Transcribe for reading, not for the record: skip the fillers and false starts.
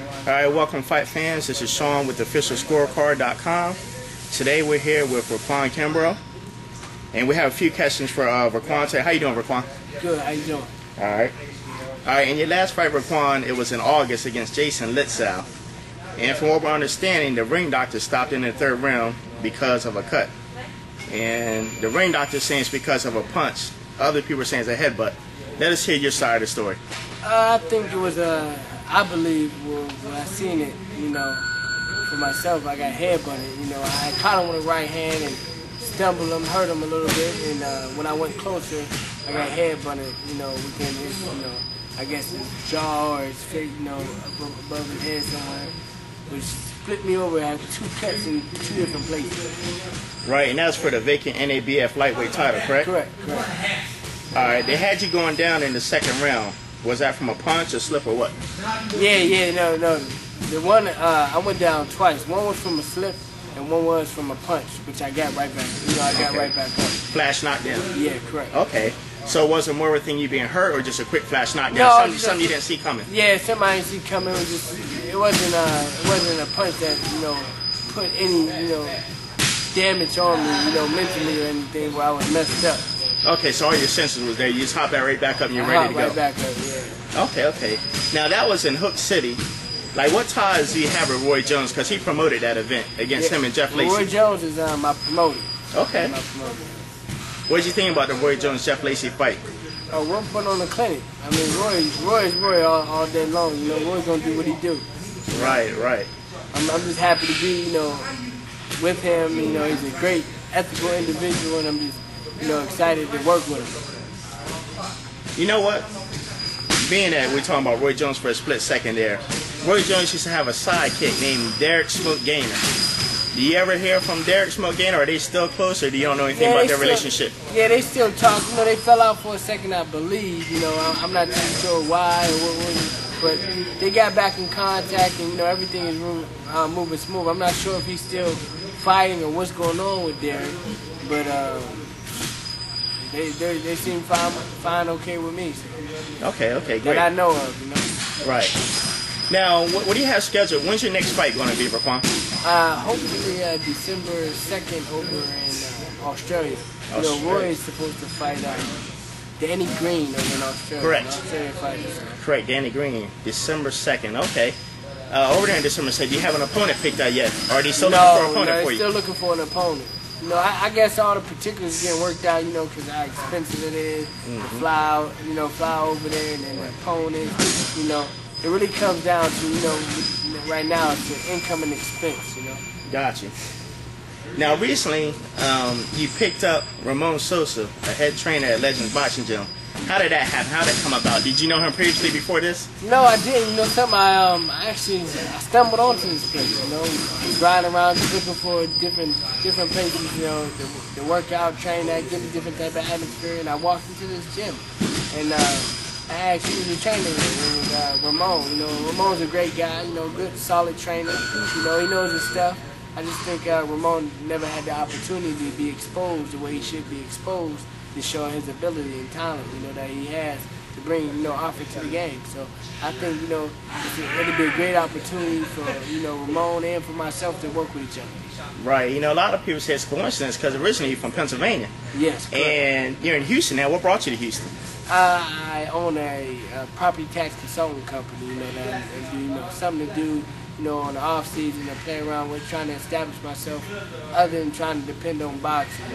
Alright, welcome fight fans. This is Sean with officialscorecard.com. Today we're here with Verquan Kimbrough. And we have a few questions for Verquan today. How you doing, Verquan? Good, how you doing? Alright. Alright, in your last fight, Verquan, it was in August against Jason Litzau. And from what we're understanding, the ring doctor stopped in the third round because of a cut. And the ring doctor is saying it's because of a punch. Other people are saying it's a headbutt. Let us hear your side of the story. I think it was I believe when I seen it, for myself, I got headbutted. I caught him with a right hand and stumbled him, hurt him a little bit, and when I went closer, I got headbutted, within his, I guess his jaw or his face, above his head somewhere, which split me over. I had 2 cuts in 2 different places. Right, and that's for the vacant NABF lightweight title, correct? Correct. Alright, they had you going down in the second round. Was that from a punch, a slip, or what? No. The one, I went down twice. One was from a slip, and one was from a punch, which I got right back. I got right back up. Flash knockdown? Yeah, correct. Okay. So was it more of a thing you being hurt, or just a quick flash knockdown? No, something you didn't see coming? Yeah, something I didn't see coming. It wasn't a punch that, put any, damage on me, mentally or anything where I was messed up. Okay, so all your senses was there. You just hop right back up and you're ready to go. Right back up, yeah. Okay. Now that was in Hook City. Like, what ties do you have with Roy Jones? Because he promoted that event against him and Jeff Lacey. Roy Jones is my promoter. Okay. What did you think about the Roy Jones-Jeff Lacey fight? We're putting on the clinic. I mean, Roy is Roy all day long. Roy's going to do what he do. Right. I'm just happy to be, with him. He's a great ethical individual, and I'm just, excited to work with him. You know what? Being that we're talking about Roy Jones for a split second there, Roy Jones used to have a sidekick named Derek Smoke Gaynor. Do you ever hear from Derek Smoke Gaynor? Are they still close, or do you don't know anything about their relationship? Yeah, they still talk. They fell out for a second, I believe. I'm not too sure why or what, but they got back in contact, and everything is moving smooth. I'm not sure if he's still fighting or what's going on with Derek, but they seem fine, okay with me. So. Okay, great. That I know of, Right. Now, what do you have scheduled? When's your next fight going to be, Verquan? Hopefully December 2nd over in Australia. Roy is supposed to fight Danny Green over in Australia. Correct. Correct, Danny Green, December 2nd. Okay. Over there in December 2nd, do you have an opponent picked out yet? Or are they still looking for an opponent for you? Still looking for an opponent. I guess all the particulars getting worked out, because how expensive it is to fly over there, and then the opponent, It really comes down to, right now it's an income and expense, Got you. Now, recently, you picked up Ramon Sosa, a head trainer at Legends Boxing Gym. How did that happen? How did that come about? Did you know him previously before this? No, I didn't. I stumbled onto this place, riding around just looking for different places, to work out, train at, get a different type of atmosphere, and I walked into this gym, and I asked who was the trainer. It was Ramon. Ramon's a great guy, good, solid trainer. He knows his stuff. I just think Ramon never had the opportunity to be exposed the way he should be exposed to show his ability and talent, that he has to bring, offer to the game. So I think, it'll be a great opportunity for, Ramon and for myself to work with each other. Right. A lot of people say it's a coincidence because originally you're from Pennsylvania. Yes, correct. And you're in Houston now. What brought you to Houston? I own a property tax consulting company, that I do, something to do, on the off season, to play around with, trying to establish myself, other than trying to depend on boxing,